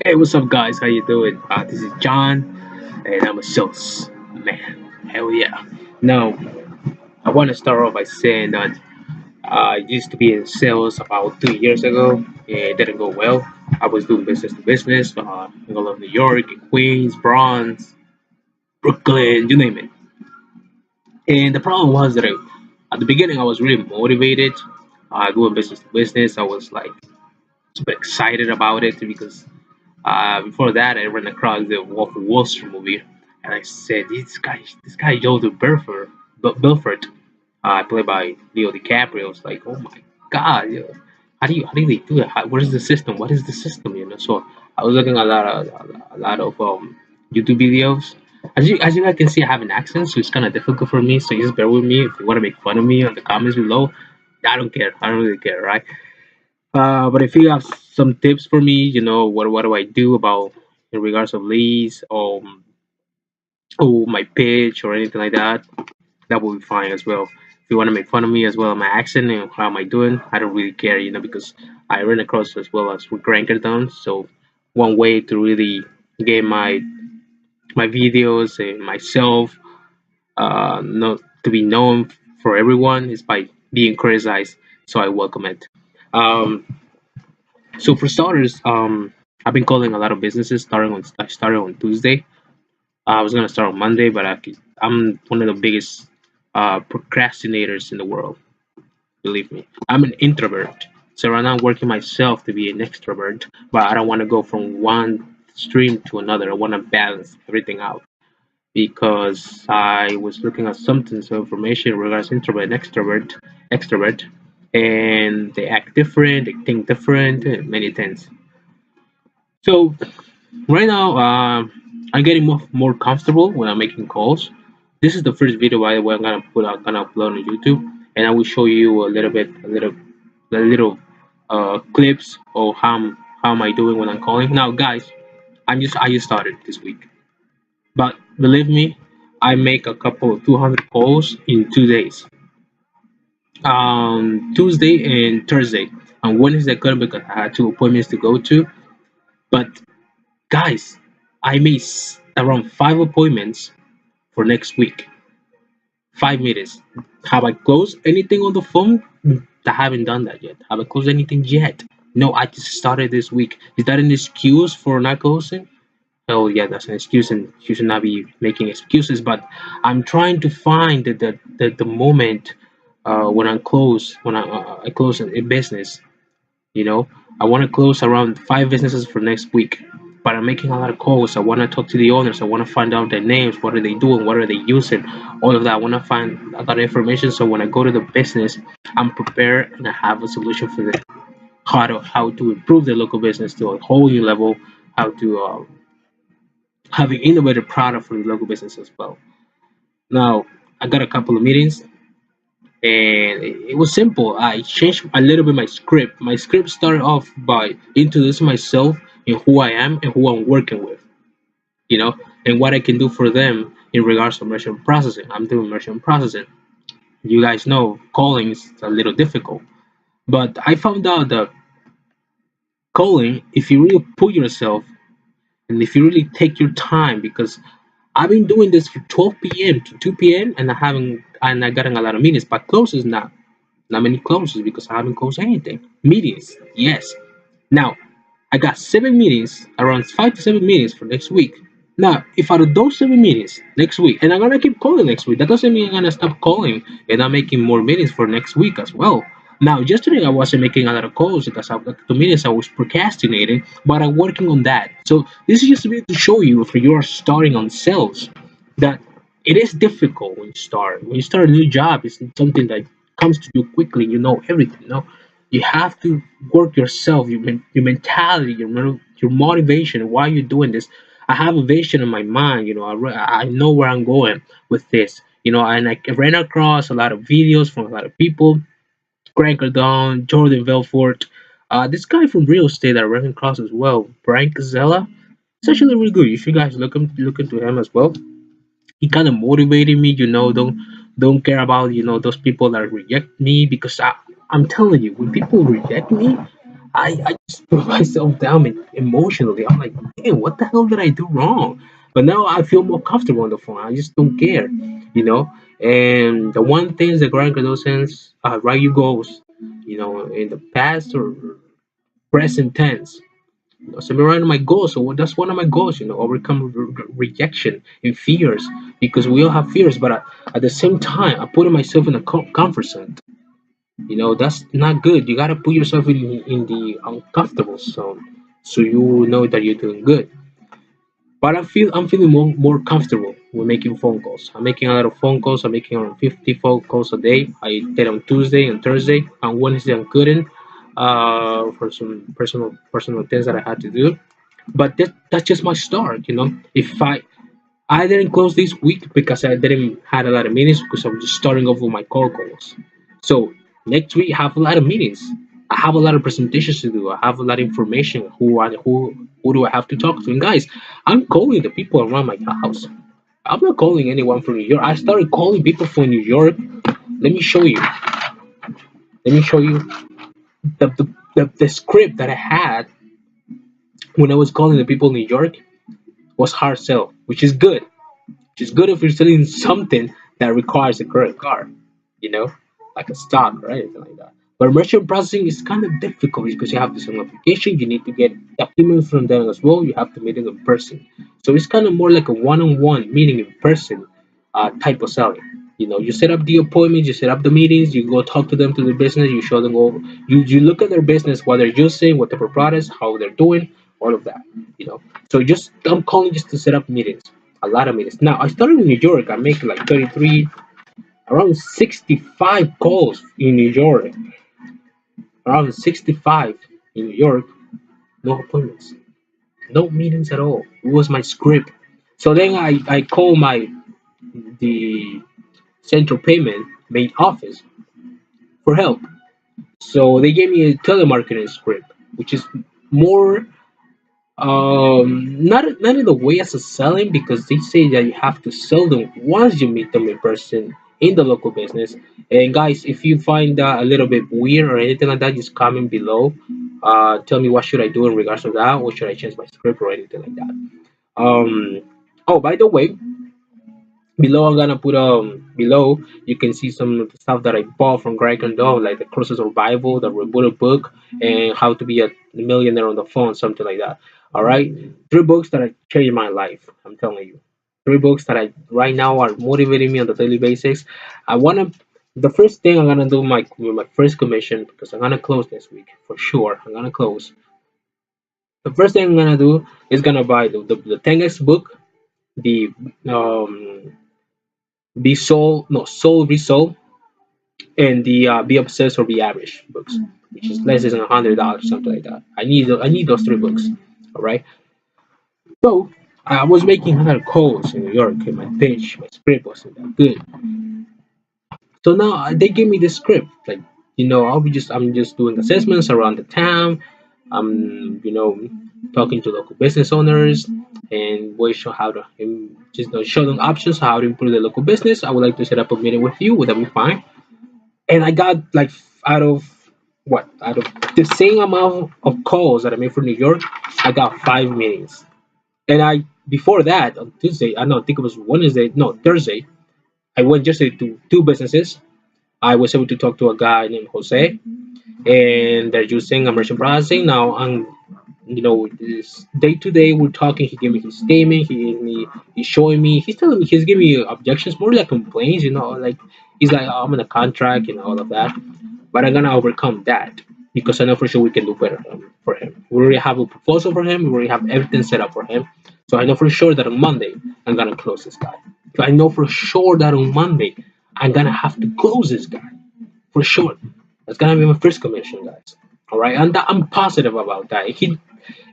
Hey, what's up, guys? How you doing? This is John, and I'm a sales man. Hell yeah! Now, I want to start off by saying that I used to be in sales about 2 years ago. It didn't go well. I was doing business to business in all of New York, in Queens, Bronx, Brooklyn, you name it. And the problem was that at the beginning, I was really motivated doing business to business. I was like super excited about it because before that, I ran across the Wolf of Wall Street movie, and I said, "This guy, Joseph Belfort, played by Leo DiCaprio." I was like, "Oh my God, how do they do it? What is the system? What is the system?" So I was looking at a lot of YouTube videos. As you guys can see, I have an accent, so it's kind of difficult for me. So just bear with me. If you want to make fun of me on the comments below, I don't care. I don't really care, right? But if you have some tips for me, what do I do about in regards of leads or my pitch or anything like that, that will be fine as well. If you want to make fun of me as well, my accent and how am I doing, I don't really care, because I ran across as well as with Grankerton. So one way to really get my videos and myself not to be known for everyone is by being criticized. So I welcome it. Um, So for starters, I've been calling a lot of businesses I started on Tuesday. I was gonna start on Monday, but I'm one of the biggest procrastinators in the world. Believe me, I'm an introvert. So right now I'm working myself to be an extrovert, but I don't want to go from one stream to another. I want to balance everything out because I was looking at some information regards introvert and extrovert, and they act different, they think different, and many things. So right now, I'm getting more comfortable when I'm making calls. This is the first video, by the way, gonna upload on YouTube, and I will show you a little clips of how am I doing when I'm calling. Now, guys, I just started this week, but believe me, I make a couple of 200 calls in 2 days. Tuesday and Thursday. On Wednesday, I couldn't because I had two appointments to go to. But guys, I made around 5 appointments for next week. 5 minutes. Have I closed anything on the phone? I haven't done that yet. Have I closed anything yet? No, I just started this week. Is that an excuse for not closing? Oh yeah, that's an excuse, and you should not be making excuses. But I'm trying to find the moment when I close a business. You know, I want to close around 5 businesses for next week, but I'm making a lot of calls. I want to talk to the owners. I want to find out their names. What are they doing? What are they using? All of that. I want to find a lot of information. So when I go to the business, I'm prepared and I have a solution for them. How to improve the local business to a whole new level. How to have an innovative product for the local business as well. Now, I got a couple of meetings and it was simple. I changed a little bit my script. My script started off by introducing myself and who I am and who I'm working with, and what I can do for them in regards to merchant processing. I'm doing merchant processing. You guys know calling is a little difficult, but I found out that calling, if you really put yourself and if you really take your time, because I've been doing this from 12 p.m. to 2 p.m. and I gotten a lot of meetings, but closes not many closes because I haven't closed anything. Meetings, yes. Now, I got 7 meetings, around 5 to 7 meetings for next week. Now, if out of those 7 meetings next week, and I'm gonna keep calling next week, that doesn't mean I'm gonna stop calling and I'm making more meetings for next week as well. Now, yesterday I wasn't making a lot of calls because the meetings I was procrastinating, but I'm working on that. So this is just to be to show you if you are starting on sales that it is difficult when you start. When you start a new job, it's something that comes to you quickly. You know everything. You have to work yourself, your mentality, your motivation. Why you're doing this? I have a vision in my mind. I know where I'm going with this. And I ran across a lot of videos from a lot of people. Grant Cardone, Jordan Belfort, this guy from real estate I ran across as well, Brian Casella. It's actually really good. You should guys look into him as well. He kind of motivated me. Don't care about those people that reject me because I'm telling you, when people reject me, I just put myself down emotionally. I'm like, man, what the hell did I do wrong? But now I feel more comfortable on the phone. I just don't care, you know. And the one thing that Grant Cardone write your goals, in the past or present tense. So I'm writing my goals. So that's one of my goals, overcome rejection and fears, because we all have fears. But at the same time, I'm putting myself in a comfort zone. That's not good. You gotta put yourself in the uncomfortable zone, so you know that you're doing good. But I'm feeling more comfortable with making phone calls. I'm making a lot of phone calls. I'm making around 50 phone calls a day. I did on Tuesday and Thursday. On Wednesday I couldn't, for some personal things that I had to do. But that's just my start. If I didn't close this week because I didn't had a lot of meetings, because I'm just starting off with my cold calls. So next week I have a lot of meetings. I have a lot of presentations to do. I have a lot of information. Who do I have to talk to? And guys, I'm calling the people around my house. I'm not calling anyone from New York. I started calling people from New York. Let me show you. Let me show you the script that I had when I was calling the people in New York was hard sell, which is good. Which is good if you're selling something that requires a credit card, you know, like a stock or anything like that. But merchant processing is kind of difficult because you have to send an application, you need to get documents from them as well, you have to meet them in person. So it's kind of more like a one-on-one meeting in person type of selling. You set up the appointments, you set up the meetings, you go talk to them to the business, you show them all, you look at their business, what they're using, what the products, how they're doing, all of that. You know. So just I'm calling just to set up meetings, a lot of meetings. Now I started in New York. I make like 33, around 65 calls in New York, around 65 in New York. No appointments, no meetings at all. It was my script. So then I call the central payment main office for help. So they gave me a telemarketing script, which is more not in the way as a selling, because they say that you have to sell them once you meet them in person in the local business. And guys, if you find that a little bit weird or anything like that, just comment below. Tell me what should I do in regards to that, or should I change my script or anything like that. Oh, by the way, below I'm gonna put below you can see some of the stuff that I bought from Greg Cardone, like the Course of Survival, the Rebooted book, and How to Be a Millionaire on the Phone, something like that. All right, three books that I changed my life. I'm telling you, three books that I right now are motivating me on the daily basis. I wanna. The first thing I'm gonna do with my first commission, because I'm gonna close this week for sure. I'm gonna close. The first thing I'm gonna do is gonna buy the 10x book, the um be sold, no, sold, resold, and the be obsessed or be average books, which is less than $100, something like that. I need those three books. All right. So I was making 100 calls in New York, and my pitch, my script wasn't that good. So now they gave me this script, like I'm just doing assessments around the town. I'm talking to local business owners and we show how to just show them options how to improve the local business. I would like to set up a meeting with you. Would that be fine? And I got like out of the same amount of calls that I made for New York, I got 5 meetings. And I before that on Tuesday, I don't think it was Wednesday, no Thursday. I went just to two businesses. I was able to talk to a guy named Jose, and they're using immersion processing. Now I'm, this day to day we're talking. He gave me his statement. He's showing me. He's telling me, he's giving me objections, more like complaints. Like he's like, oh, I'm in a contract and all of that. But I'm gonna overcome that because I know for sure we can do better for him. We already have a proposal for him. We already have everything set up for him. So I know for sure that on Monday I'm gonna close this guy. I know for sure that on Monday I'm gonna have to close this guy for sure. That's gonna be my first commission, guys. All right, and I'm positive about that.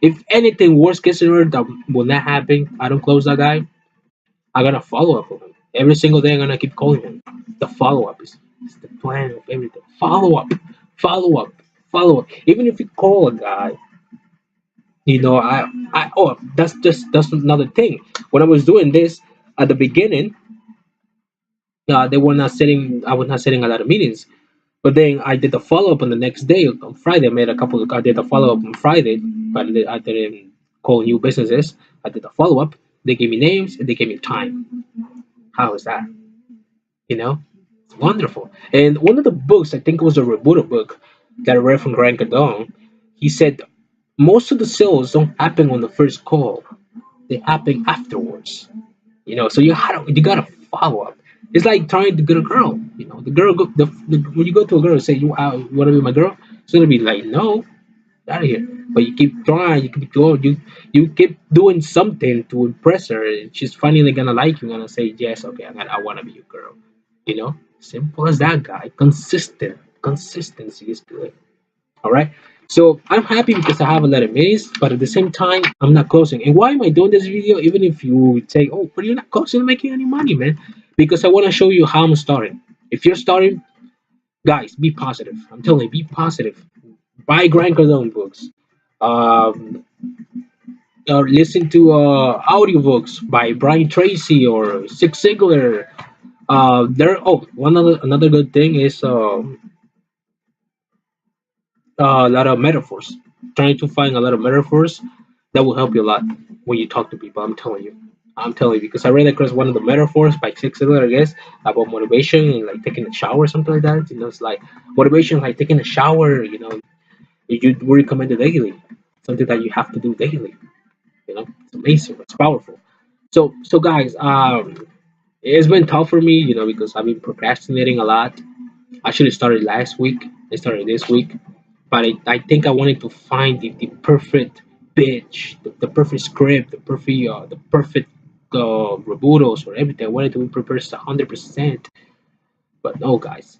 If anything, worst case scenario that will not happen, I don't close that guy. I'm gonna follow up with him every single day. I'm gonna keep calling him. The follow up is the plan of everything. Follow up, follow up, follow up. Even if you call a guy, I oh that's another thing. When I was doing this at the beginning, they were not setting. I was not setting a lot of meetings. But then I did the follow up on the next day on Friday. I did a follow up on Friday, but I didn't call new businesses. I did a follow up. They gave me names and they gave me time. How is that? You know, it's wonderful. And one of the books, I think it was a Robuto book that I read from Grant Cardone. He said most of the sales don't happen on the first call; they happen afterwards. So you gotta follow up. It's like trying to get a girl. The girl when you go to a girl and say you want to be my girl, it's gonna be like no, get out of here. But you keep trying, you keep going, you keep doing something to impress her, and she's finally gonna like you, gonna say yes, okay, I want to be your girl. Simple as that, guy. Consistency is good. All right. So I'm happy because I have a lot of meetings, but at the same time, I'm not closing. And why am I doing this video? Even if you say, "Oh, but you're not closing, making any money, man," because I want to show you how I'm starting. If you're starting, guys, be positive. I'm telling you, be positive. Buy Grant Cardone books. Um, or listen to audiobooks by Brian Tracy or Zig Ziglar. One other another good thing is a lot of metaphors. Trying to find a lot of metaphors that will help you a lot when you talk to people. I'm telling you. I'm telling you because I read across one of the metaphors by Six Ziglar, I guess, about motivation and like taking a shower or something like that. It's like motivation, like taking a shower. You recommend it daily, something that you have to do daily. It's amazing. It's powerful. So guys, it's been tough for me, because I've been procrastinating a lot. I should have started last week. I started this week, but I think I wanted to find the perfect pitch, the perfect script, the perfect rebuttals or everything. I wanted to be prepared 100%. But no, guys,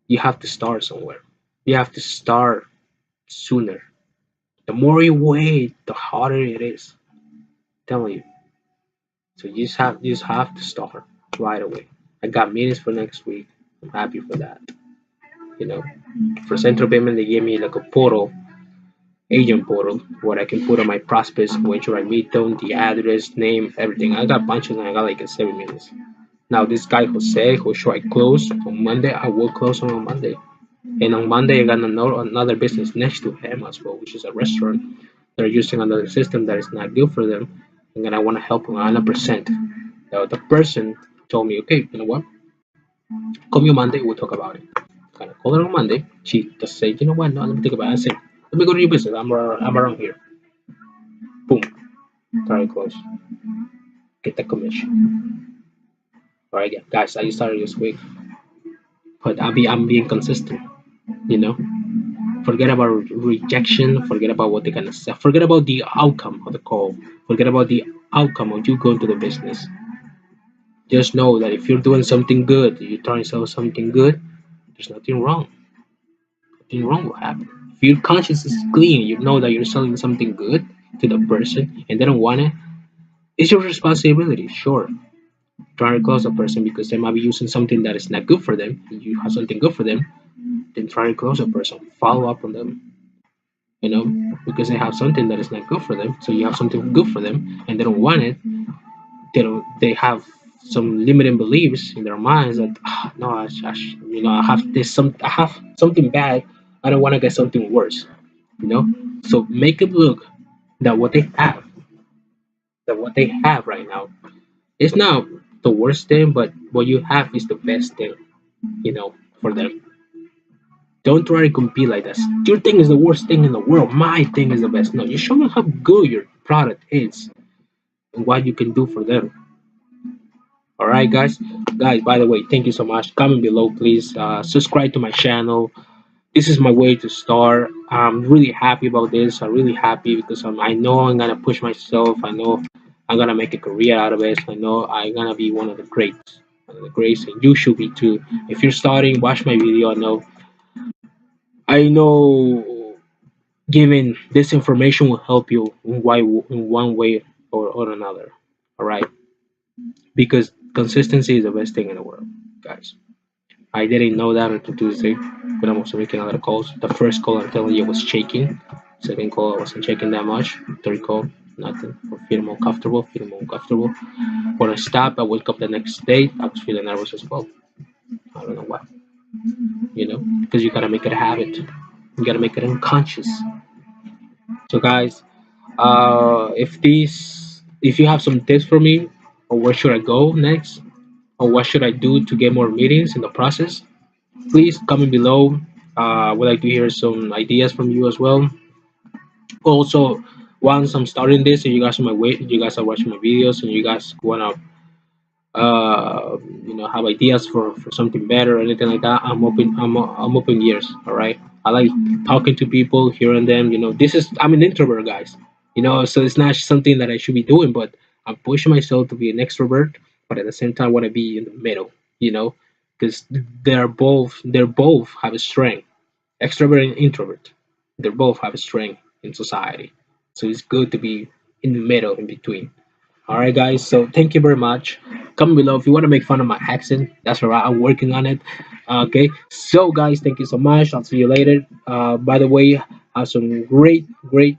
you have to start somewhere. You have to start sooner. The more you wait, the harder it is. I'm telling you. So you just have to start right away. I got meetings for next week. I'm happy for that. You know, for central payment, they gave me like a portal agent portal where I can put on my prospects, when should I meet them, the address, name, everything. I got bunches and I got like 7 minutes. Now this guy Jose, who should I close on Monday? I will close on Monday. And on Monday I got another business next to him as well, which is a restaurant. They're using another system that is not good for them. And then I want to help them 100%. Now the person told me, okay, you know what? Call me on Monday, we'll talk about it. Kind of call her on Monday. She just said, you know what? No, let me think about it. I said, let me go to your business. I'm around here. Boom. Very close. Get the commission. All right, yeah, guys. I started this week, but I'm being consistent. You know, forget about rejection. Forget about what they're gonna say. Forget about the outcome of the call. Forget about the outcome of you going to the business. Just know that if you're doing something good, you're trying to sell something good. There's nothing wrong. Nothing wrong will happen. If your conscience is clean, you know that you're selling something good to the person, and they don't want it. It's your responsibility, sure. Try to close a person because they might be using something that is not good for them. You have something good for them, then try to close a person. Follow up on them, because they have something that is not good for them. So you have something good for them, and they don't want it. They don't. They have some limiting beliefs in their minds that no, I have this I have something bad. I don't want to get something worse. You know. So make it look that what they have right now, it's not the worst thing, but what you have is the best thing. For them. Don't try to compete like this. Your thing is the worst thing in the world. My thing is the best. No, you show them how good your product is and what you can do for them. All right, guys. Guys, by the way, thank you so much. Comment below, please. Subscribe to my channel. This is my way to start. I'm really happy about this. I'm really happy because I know I'm gonna push myself. I know I'm gonna make a career out of it. I know I'm gonna be one of the greats. One of the greats, and you should be too. If you're starting, watch my video. I know giving this information will help you in one way or another. All right, because consistency is the best thing in the world, guys. I didn't know that until Tuesday when I was making a lot of calls. The first call I'm telling you was shaking. Second call I wasn't shaking that much. Third call, nothing. I feel more comfortable, feeling more comfortable. When I stopped, I woke up the next day. I was feeling nervous as well. I don't know why. because you gotta make it a habit. You gotta make it unconscious. So, guys, if you have some tips for me, or where should I go next, or what should I do to get more meetings in the process, please comment below. I would like to hear some ideas from you as well. Also, once I'm starting this, and you guys are watching my videos, and you guys wanna have ideas for something better or anything like that, I'm open ears. All right, I like talking to people, hearing them. I'm an introvert, guys. So it's not something that I should be doing, but I'm pushing myself to be an extrovert, but at the same time I want to be in the middle. Because they're both have a strength. Extrovert and introvert, they both have a strength in society, so it's good to be in the middle, in between. All right, guys. So thank you very much. Comment below if you want to make fun of my accent. That's all right. I'm working on it. Okay. So, guys, thank you so much. I'll see you later. By the way, I have some great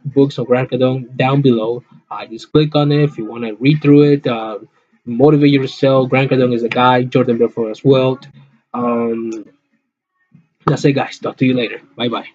books on Grant Cardone down below. Just click on it if you want to read through it. Motivate yourself. Grant Cardone is a guy. Jordan Belfort as well. Um, that's it, guys. Talk to you later. Bye bye.